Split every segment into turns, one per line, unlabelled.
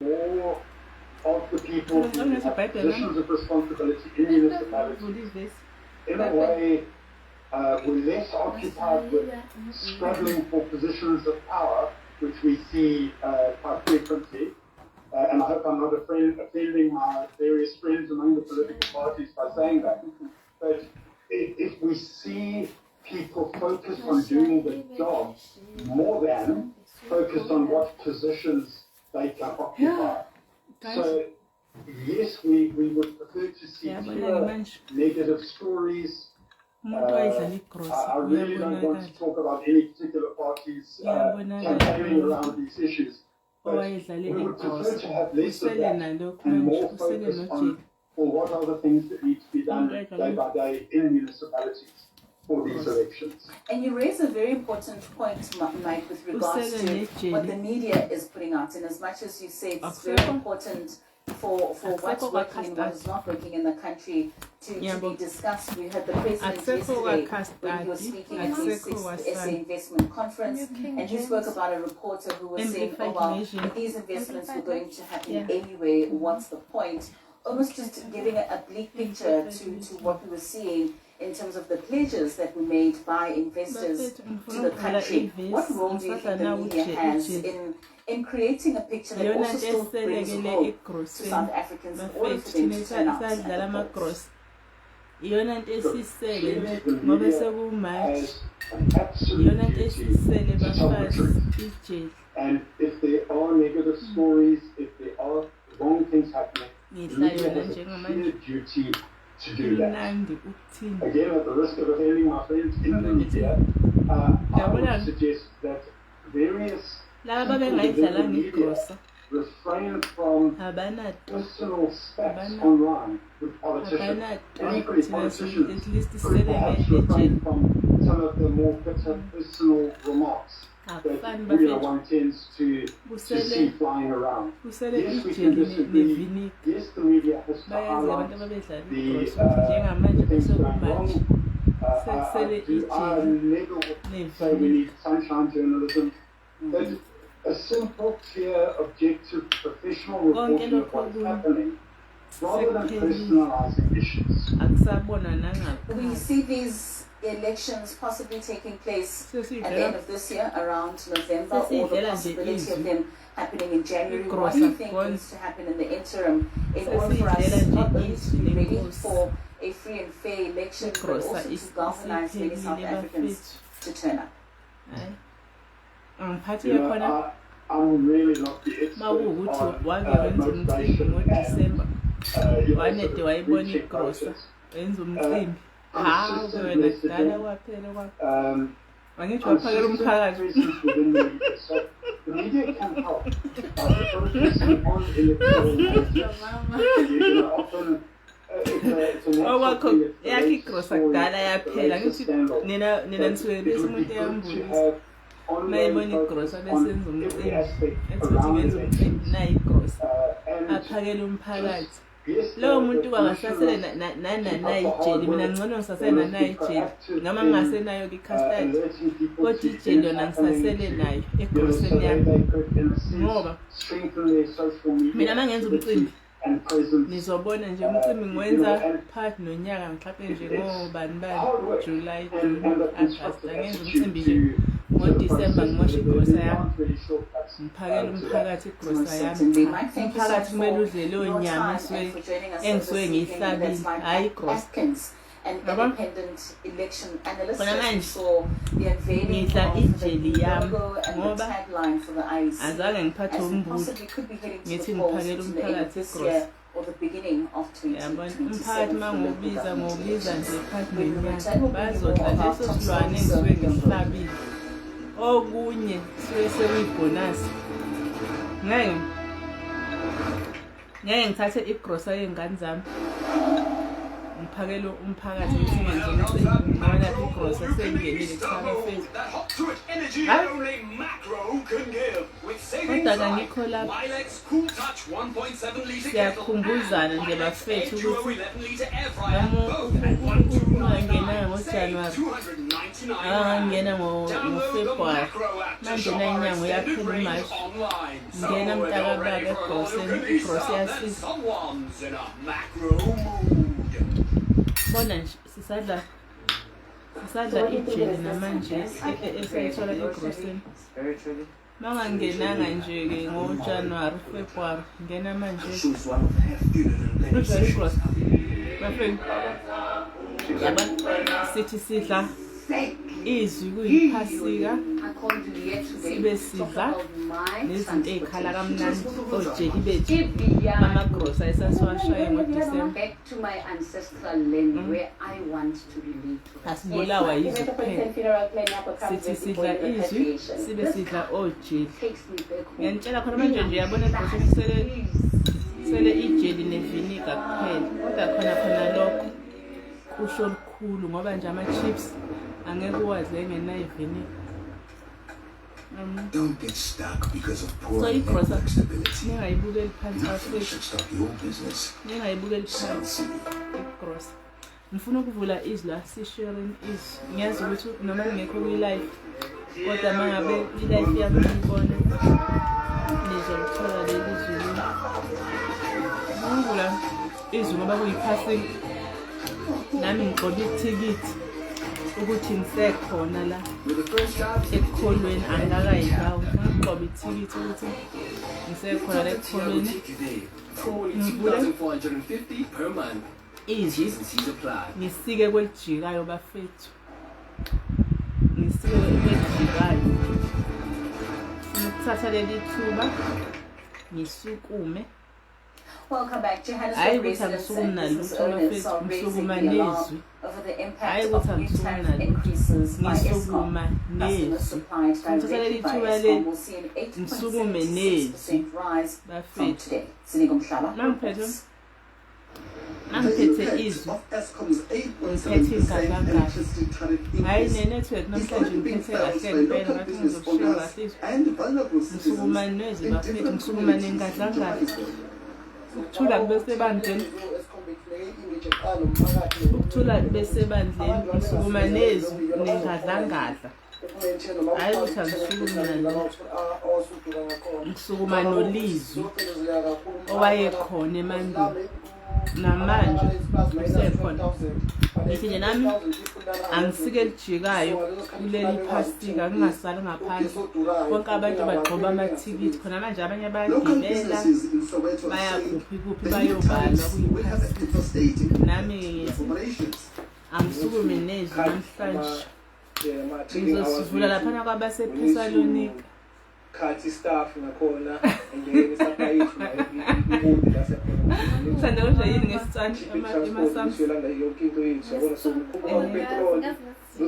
more of the people who have positions of responsibility in municipalities, in a way, we're less occupied with struggling for positions of power, which we see quite frequently. And I hope I'm not offending my various friends among the political parties by saying that. But if we see people focused on doing the job more than focused on what positions they can occupy. So, yes, we would prefer to see fewer negative stories. I really don't want to talk about any particular parties campaigning around these issues. But we would prefer to have less of that and more focus on what are the things that need to be done day by day in municipalities for these elections.
And you raise a very important point, Mike, with regards to what the media is putting out. And as much as you say it's very important for what's working and what is not working in the country to be discussed. We heard the president yesterday when he was speaking at the 6th SA Investment Conference, and he spoke about a reporter who was saying, oh well, if these investments were going to happen anyway, what's the point? Almost just giving a bleak picture to what we were seeing in terms of the pledges that were made by investors to the country. What role do you think the media has in creating a picture that also still brings hope to South Africans in order for them to turn out and vote?
Iyona nto esisele ngoba sekumanje iyona nto esisele bafasi ijeli. And if there are negative stories, if there are wrong things happening, the media has a clear duty to do that. Again, at the risk of offending my friends in the media, I would suggest that various people within the media refrain from personal spats online with politicians. And equally, politicians could perhaps refrain from some of the more bitter personal remarks that one tends to see flying around. Yes, we can disagree. Yes, the media has to highlight the things going wrong. I never would say we need sunshine journalism, but a simple, clear, objective, professional reporting of what's happening, rather than personalizing issues.
We see these elections possibly taking place at the end of this year, around November, or the possibility of them happening in January. What do you think needs to happen in the interim in order for us not only to be ready for a free and fair election, but also to galvanize many South Africans to turn up?
I'm really not the expert on motivation and check process. So the media can help by focusing on electoral matters. Often it's a natural thing. It's a scandal. It would be good to have ongoing focus on every aspect around elections.
Lo muntu wangasasele nanayijeli mina ngcono ngisasele nanayijeli ngama ngasenayo kicustody kodwa ijeli yona ngisasele nayo egroseni yami ngoba mina mangenza umcimbi nizobona nje umcimbi ngiwenza phakathi nonyaka mhlawumbe nje ngobani July June August angenza umcimbi nje ngoDecember ngimosha igrosa yami ngiphakela umphakathi igrosa yami umphakathi kumele udle leyo nyama engisuke ngiyihlabile hayi igrosa
an independent election analyst saw the unveiling of the logo and the tagline for the IEC as it possibly could be heading to the polls to the end of this year or the beginning of 2027. We will return with more of our top stories
okunye sekuyibonus ngeke ngithathe igrosa yengane zami ngiphakele umphakathi ukuthi ngenze umcimbi ngoba igrosa sengenile kuchaka face kodwa ngikho lapha siyakhumbuzana nje bafethu ukuthi noma ungenanga ngoJanuary ngena ngoFebruary manje nayinyanga yaphela uMarch ngena mntakababa eGrocery yasiza bona nje sisadla ijeli namanje esayithola eGrocery mangangenanga nje-ke ngoJanuary February ngena manje yaba sithi sidla izwi kuyiphasika sibe sidla nezinto ey'khala kamnandi ojeli bethu amagrosa esasiwashaye ngoDisemba asibulawa yizwi kuphela sithi sidla izwi sibe sidla ojeli ngiyantshela khona manje nje yabona sele ijeli neviniga kuphela kodwa khona lokho kusho olukhulu ngoba nje ama-chips angeke uwadle engenayiviniga.
Don't get stuck because of poor
So
network stability.
ningayibukeli phansi
Nothing
bafethu
should stop your business.
ningayibukeli phansi
Chelsea.
igrosa ngifuna ukuvula izwi la sisharing izwi ngiyazi ukuthi noma ngingekho kwi-live kodwa uma ngabe i-life yami ngiyibona nizolithola leli zwi ngivula izwi ngoba kuyiphasika nami ngigqoke ithikithi ukuthi ngisekhona la ekukholweni angikakayibawo ngigqoke ithikithi ukuthi ngisekhona la ekukholweni ngivule izwi ngisike kwelijikayo bafethu ngisike kwelijikayo ngikuthatha leli thuba ngisukume
Welcome back.
Hayi
Johannesburg
ukuthi
residents
angisukumi
and
nalutho
business owners
bafethu
are
ngisukuma
raising the alarm
nezwi
over the
hayi
impact
ukuthi
of new
angisukumi
tariff
nalutho
increases by
ngisukuma
Eskom. Customers
nezwi
supplied
ngithatha leli
directly by
thuba
Eskom will see an
ngisukume nezwi
8.76% rise from
bafethu
today. Sinigo Mhlaba.
mangiphethe
The
mangiphethe
impact
izwi
of Eskom's
ngiphethe
8.7%
ingadlangadla
electricity tariff
hayi
increase
nenetwork
is
namhlanje
already being
ngiphethe
felt
kahle
by
ngempela
local
ngathi
business
ngizokushiya
owners
kahle izwi
and vulnerable
ngisukuma
citizens
nezwi
in
bafethu
different
ngisukuma
communities in
nengadlangadla
Johannesburg.
ukuthula kube sebandleni ukuthula kube sebandleni ngisukuma nezwi nengadlangadla hayi ukuthi angisukumi nalutho ngisukuma nolizwi owayekhona emandulo namanje usekhona ngithi nje nami angisike elijikayo kuleli phastika kungasali ngaphandle bonke abantu bagqoba amathikithi khona manje abanye
Local
bayagibela
businesses in Soweto
baya
say
kuphi kuphi
the new
bayobalwa
tariffs will have
kuyiphastika
devastating
nami
effects on operations.
angisukumi nezwi namhlanje ngizosivula laphana kwabaseThesalonika
khathi staff nakhona engene sapayithu
uthanda kodwa yini ngesitsani emasamsi
yolanda yonke into yethu yabona sokukhuphuka petrol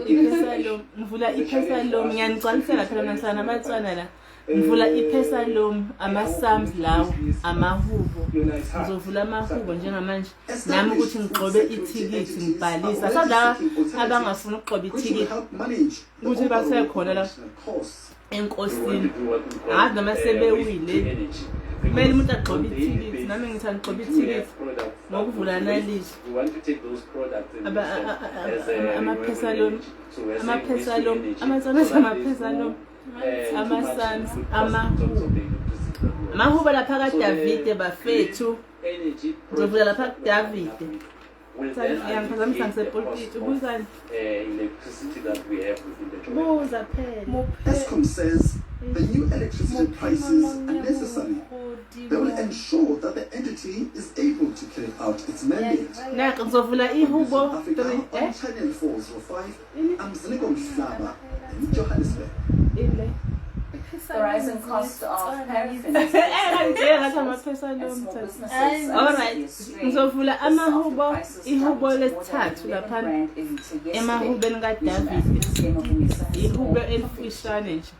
iPesalom ngivula iPesalom ngiyanicwalisela phela manje nabatswana la ngivula iPesalom ama-Psalms lawo amahubo ngizovula amahubo njengamanje nami ukuthi ngigqobe ithikithi ngibhalisa sadla abangafuna ukugqoba ithikithi ukuthi basekhona la enkosini angazi noma sebewile kumele umuntu agqobe ithikithi nami ngithanda ngigqobe ithikithi ngokuvula nalizwi amaPesalom amatsana amaPesalom ama-Psalms amahubo lapha kaDavide bafethu ngizovula lapha kuDavide ngiyangiphazamisa ngisepulpiti ubuzani buza phela
Eskom says the new electricity prices are necessary. They will ensure that the entity is able to carry out its mandate.
nako ngizovula ihubo
Africa
3
on Channel 405. I'm Zinigo Mhlaba in Johannesburg.
ile
The rising cost of paraffin
amaPesalom alright ngizovula amahubo ihubo lesithathu lapha emahubeni kaDavide ihubo elifishane nje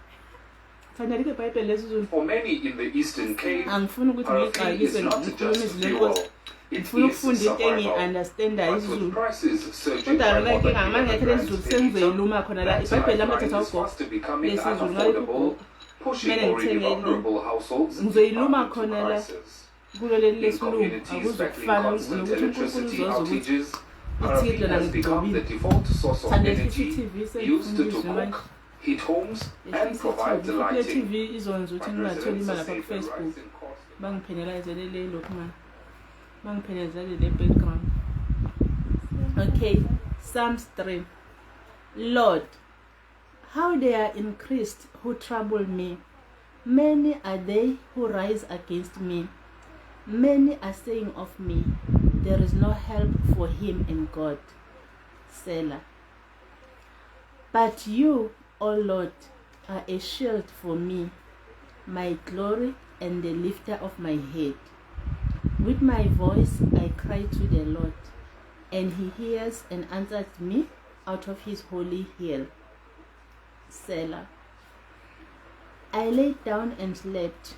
fanele ke iBhayibheli lesizulu
For many in the Eastern Cape,
angifuni ukuthi
paraffin is
ngixakise
not
ngikhulume
just
izwi
fuel.
lenkosi
It
ngifuna
is
ukufunda into
survival.
engi-understandayo
But with
isizulu
prices surging
kodwa
by more
like
than
ngamanye ngekhe lesizulu
11
sengizoyiluma khona la
that
iBhayibheli lami
price
athatha
is
ugogo
fast becoming
lesizulu
unaffordable, pushing
Kumele
already
ngithenge
vulnerable households
ngizoyiluma
into
khona la
crisis.
kulo leli
In
lesilungu
communities battling
akuzokufana
constant
nokuthi uNkulunkulu
electricity
uzoza ukuthi
outages, Paraffin has become the default source of energy used to cook, heat homes, and provide the lighting.
TV izonza ukuthi ngingatholi imali lapha ku-Facebook bangiphenelazele lokhu manje bangiphenelazele le background. Okay, Psalms 3. Lord, how they are increased who trouble me. Many are they who rise against me. Many are saying of me, there is no help for him in God. Selah. But you, O Lord, are a shield for me, my glory and the lifter of my head. With my voice I cry to the Lord, and he hears and answers me out of his holy hill. Selah. I lay down and slept,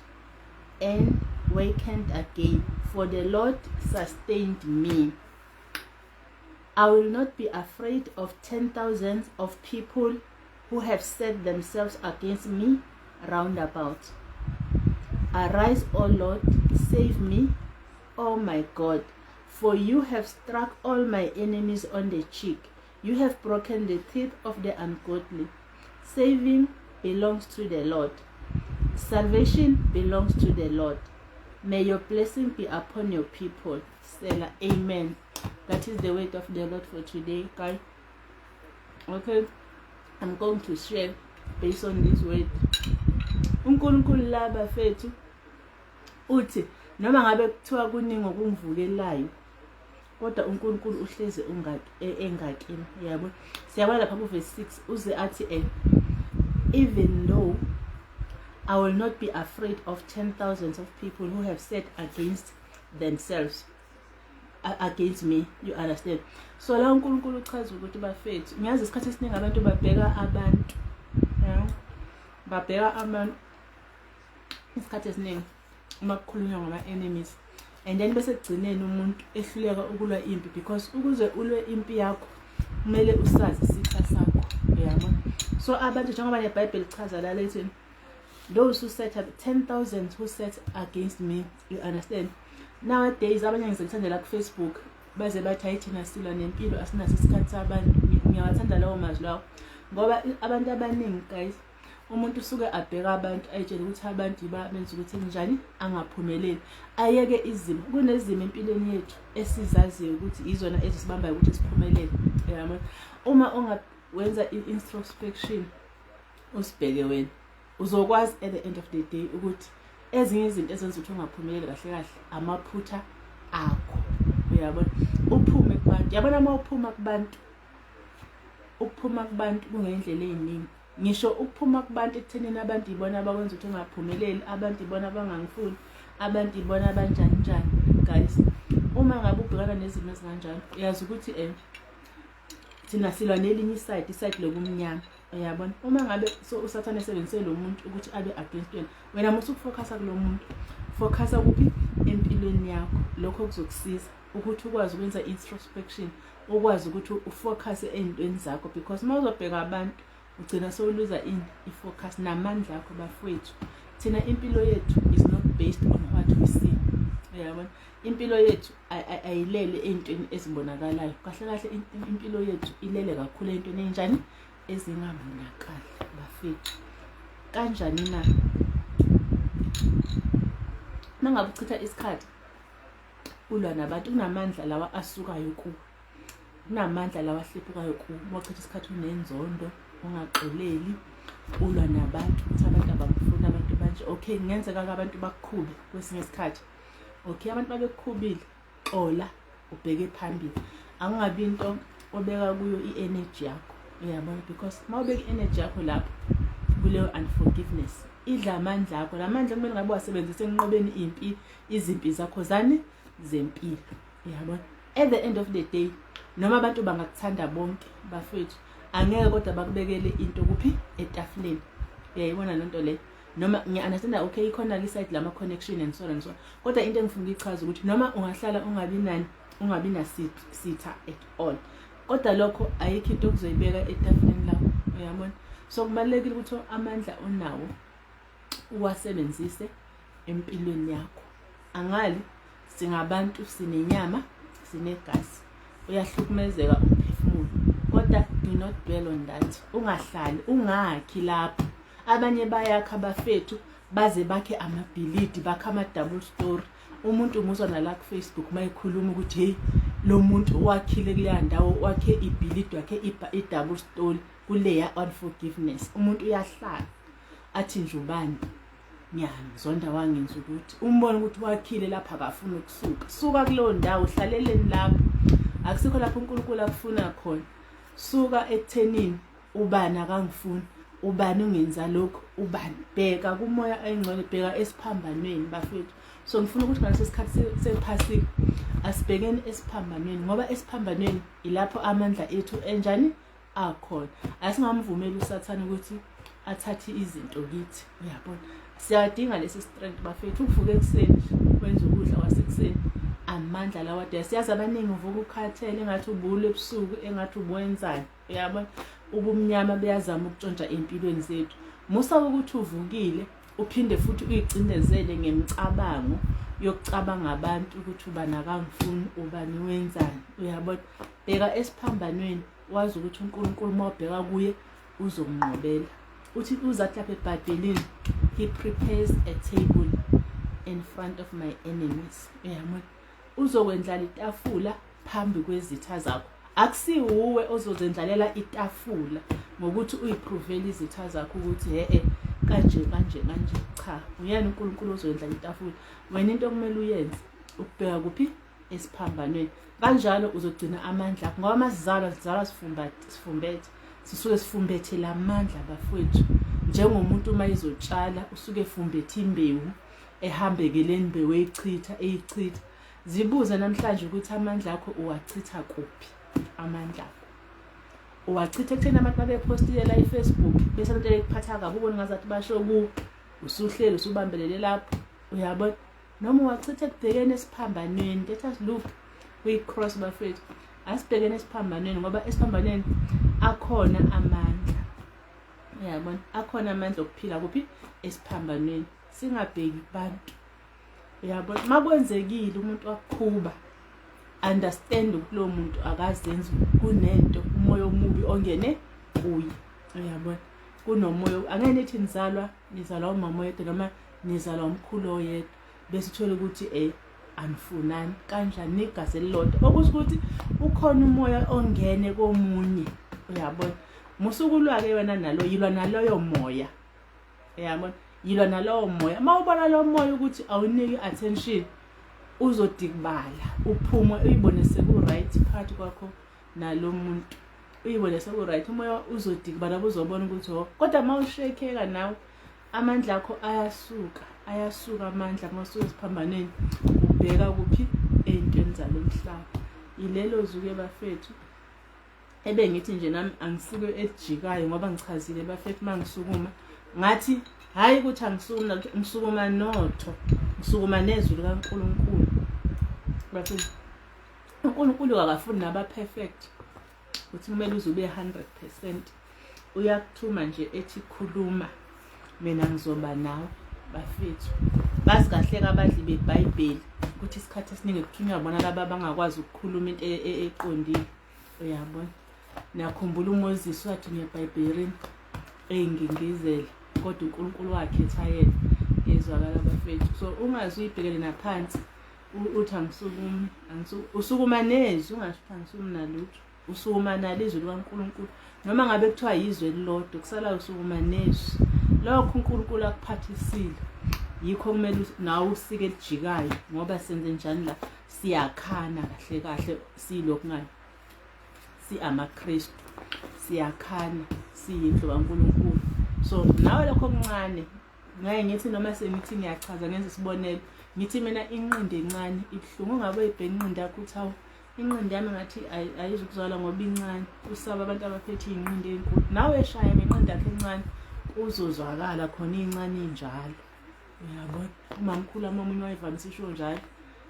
and wakened again, for the Lord sustained me. I will not be afraid of 10,000s of people who have set themselves against me round about. Arise, O Lord, save me, O my God, for you have struck all my enemies on the cheek. You have broken the teeth of the ungodly. Saving belongs to the Lord. Salvation belongs to the Lord. May your blessing be upon your people. Selah. Amen. That is the word of the Lord for today, guys. Okay, I'm going to share based on this word. uNkulunkulu laba fethu uthi noma ngabe kuthiwa kuningi okungivukelayo kodwa uNkulunkulu uhleze engakini yabo. Siyabona lapha ku verse 6 uze athi even though I will not be afraid of 10,000s of people who have set against themselves against me, you understand? So la uNkulunkulu uchaza ukuthi bafethu ngiyazi isikhathi esiningi abantu babheka abantu, babheka abantu isikhathi esiningi uma kukhulunywa ngama enemies, and then bese kugcineni umuntu ehluleka ukulwa impi, because ukuze ulwe impi yakho kumele usazi isitha sakho, yabona? So abantu njengoba neBhayibheli lichaza la lethi those who set up 10,000 who set against me, you understand? Nowadays abanye ngizithandela ku Facebook baze bathi ayithina silwa nempilo asinaso isikhathi sabantu. Ngiyawathanda lawo mazwi lawo ngoba abantu abaningi guys, umuntu usuke abheka abantu ayitshela ukuthi abantu benza ukuthi njani angaphumeleli, ayeke izimo. Kunezimo empilweni yethu esizaziyo ukuthi izona ezisibambayo ukuthi siphumelele, yabona? Uma ungawenza introspection usibheke wena, uzokwazi at the end of the day ukuthi ezinye izinto ezenza ukuthi ungaphumeleli kahle kahle amaphutha akho, uyabona? Uphume kubantu, yabona? Uma uphuma kubantu, ukuphuma kubantu kungendlela eziningi. Ngisho ukuphuma kubantu ekuthenini abantu ibona abakwenza ukuthi ungaphumeleli, abantu ibona abangangifuni, abantu ibona abanjani njani. Guys, uma ngabe ubhekana nezimo ezinganjalo, uyazi ukuthi thina silwa nelinye iside lokumnyama, uyabona? Uma ngabe so uSathane esebenzise lo muntu ukuthi abe against wena musu ukufocus kulo muntu, focus kuphi? Empilweni yakho. Lokho kuzokusiza ukuthi ukwazi ukwenza introspection, ukwazi ukuthi ufocus ezintweni zakho, because uma uzobheka abantu ugcina sowuluza ifocus namandla akho bafowethu. Thina impilo yethu is not based on what we see, uyabona? Impilo yethu ayilele ezintweni ezibonakalayo. Kahle kahle impilo yethu ilele kakhulu ezintweni enjani ezingabonakali, bafethu. Kanjani na nangabe uchitha isikhathi ulwa nabantu, kunamandla lawa asukayo kuwe, kunamandla lawa ahlephukayo kuwe. Uchitha isikhathi unenzondo, ungaxoleli, ulwa nabantu ukuthi abantu abakufuna, abantu banje. Okay, ngenzeka abantu bakukhube kwesinye isikhathi. Okay, abantu babekukhubile, xola, ubheke phambili. Angabi into obeka kuyo i-energy yakho, uyabona? Because mawubeka i-energy yakho lapho kuleyo unforgiveness idla amandla akho. Lamandla kumele ngabe wasebenzise enqobeni izimpi zakho zempilo, uyabona? At the end of the day, noma abantu bangakuthanda bonke bafethu, angeke kodwa bakubekele into kuphi etafuleni. Uyayibona lonto le? Noma ngiya-understand okay ikhona le side lama connection and so on, kodwa into engifuna ukuyichaza ukuthi noma ungahlala ungabi na sitha at all, kodwa lokho ayikho into okuzoyibeka etafuleni lakho, uyabona? So kubalekile ukuthi amandla onawo uwasebenzise empilweni yakho. Angali singabantu, sinenyama, sinegazi, uyahlukumezeka umphefumulo. Kodwa do not dwell on that. Ungahlali ungakhi lapho. Abanye bayakha abafethu baze bakhe amabhilidi bakhe ama-double story. Umuntu umuzwa nala ku Facebook mayikhuluma ukuthi hey lo muntu wakhile kuleya ndawo wakhe ibhilidi wakhe i-double story kuleya unforgiveness. Umuntu uyahlala athi nje ubani nyanga zonda wangenza ukuthi umbone ukuthi wakhile lapha akafuna ukusuka. Suka kuleyo ndawo hlaleleni lapho. Akusikho lapho uNkulunkulu akufuna khona. Suka ekuthenini ubani akangifuni, ubani ungenza lokho, ubani bheka kumoya engcwele, bheka esiphambanweni bafethu. So ngifuna ukuthi ngaleso sikhathi sephasika asibhekeni esiphambanweni ngoba esiphambanweni ilapho amandla ethu enjani akhona. Asingamvumeli uSathane ukuthi athathe izinto kithi. Uyabona? Siyadinga lesi strength bafethu ukuvuka ekseni kwenza ukudla kwasekuseni. Amandla lawa siyazi abaningi uvuka ukhathele engathi ubule ebusuku engathi ubwenzani. Uyabona? Ubumnyama beyazama ukutshontsha empilweni zethu. Musa ukuthi uvukile uphinde futhi uyicindezele ngemicabango yokucabanga abantu ukuthi ubani akangifuni ubani wenzani. Uyabona? Bheka esiphambanweni wazi ukuthi uNkulunkulu mawubheka kuye uzomnqobela. Uthi uzathi lapha eBhayibhelini he prepares a table in front of my enemies. Uyabona? Uzokwendlala itafula phambi kwezitha zakho. Akusiwe ozozendlalela itafula ngokuthi uyiprovele izitha zakho ukuthi kanje cha. Uyena uNkulunkulu ozowendlala itafula. Wena into okumele uyenze ukubheka kuphi esiphambanweni. Kanjalo uzogcina amandla akho ngoba masizalwa sifumbethe sisuke sifumbethe lamandla bafowethu. Njengomuntu uma izotshala usuke efumbethe imbewu ehambeke lembewu eyichitha. Zibuze namhlanje ukuthi amandla akho uwachitha kuphi. Amandla akho uwachitha ekutheni abantu babepostile la eFacebook bese abantu ekuphatha kabi ubone ngazathi basho ku usuhleli usubambelele lapho. Uyabona? Noma uwachitha ekubhekeni esiphambanweni. Let us look we cross bafethu. Asibhekene esiphambanweni ngoba esiphambanweni akhona amandla. Uyabona? Akhona amandla okuphila kuphi esiphambanweni. Singabheki abantu. Uyabona? Makwenzekile umuntu wakukhuba understand ukuthi lo muntu akazenzi kunento umoya omubi ongene kuye. Uyabona? Kunomoya angeke nithi nizalwa umama yedwa noma nizalwa umkhulu oyedwa bese uthola ukuthi angifunani kanjani igazi elilodwa okusho ukuthi ukhona umoya ongene komunye. Uyabona? Musukulwa ke wena nalo yilwa naloyo moya. Uyabona? Yilwa nalowo moya. Mawubona lo moya ukuthi awuniki attention uzodikibala uphume uyibone seku right part kwakho nalo muntu. Uyibone seku right umoya uzodikibala uzobona ukuthi kodwa mawushekeka nawe amandla akho ayasuka amandla mawusuka esiphambanweni ubheka kuphi ey'ntweni zalomhlaba. Ilelo zuke bafethu ngithi nje nami angisuke ejikayo ngoba ngichazile bafethu mangisukuma ngathi hayi ukuthi ngisukuma notho ngisukuma nezwi likaNkulunkulu. Bafethu uNkulunkulu akafuni naba perfect uthi kumele uzube 100%. Uyakuthuma nje ethi khuluma mina ngizoba nawe bafethu. Bazi kahle abadli beBhayibheli ukuthi isikhathi esiningi kuthunywa bona laba bangakwazi ukukhuluma into eqondile. Uyabona? Nakhumbula uMoses wathi ngeBhayibhelini engingizela kodwa uNkulunkulu wakhetha yena ezwakala bafethu. So ungazi uyibhekele naphansi uthi angisukumi usukuma nezwi ungasho angisukumi nalutho usukuma nalizwi likaNkulunkulu noma ngabe kuthiwa yizwe elilodwa kusala usukuma nezwi lokho uNkulunkulu akuphathisile. Yikho kumele nawe usike elijikayo ngoba senze njani la siyakhana kahle silokhu ngani amaKristu siyakhana siyindlu kaNkulunkulu. So nawe lokho okuncane ngaye ngithi noma semithi ngiyachaza ngenze isibonelo ngithi mina inqindi encane ibhlungu ngabe ibheka inqindi yakho uthi hawu inqindi yami ngathi ayizukuzwala ngoba incane usaba abantu abaphethe inqindi enkulu nawe eshaya ngenqindi yakhe encane uzozwakala khona incane injalo. Uyabona? Umamkhulu omunye wayevamise isho njalo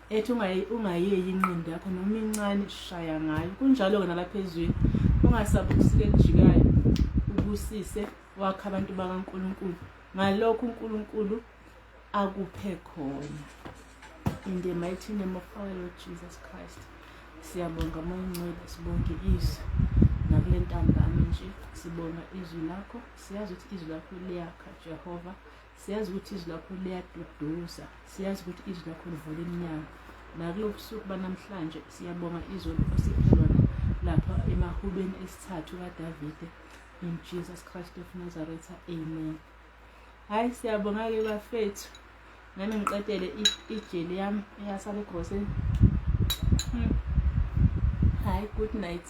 ethi ungayeyi inqindi yakho noma incane shaya ngayo. Kunjalo ke nalapha ezweni ungasabi ukusike ejikayo ubusise wakha abantu bakaNkulunkulu ngalokho uNkulunkulu akuphe khona. In the mighty name of our Lord Jesus Christ. Siyabonga Moyingcwele, sibonge izwi nakule ntambama nje, sibonga izwi lakho. Siyazi ukuthi izwi lakho liyakha Jehova, siyazi ukuthi izwi lakho liyaduduza, siyazi ukuthi izwi lakho livula iminyango. Nakulo busuku banamhlanje siyabonga izwi osiphe lona lapha emahubeni esithathu kaDavide, in Jesus Christ of Nazareth, amen. Hayi siyabonga-ke bafethu, nami ngiqedele ijeli yami eyasala egroseni. Hayi good night.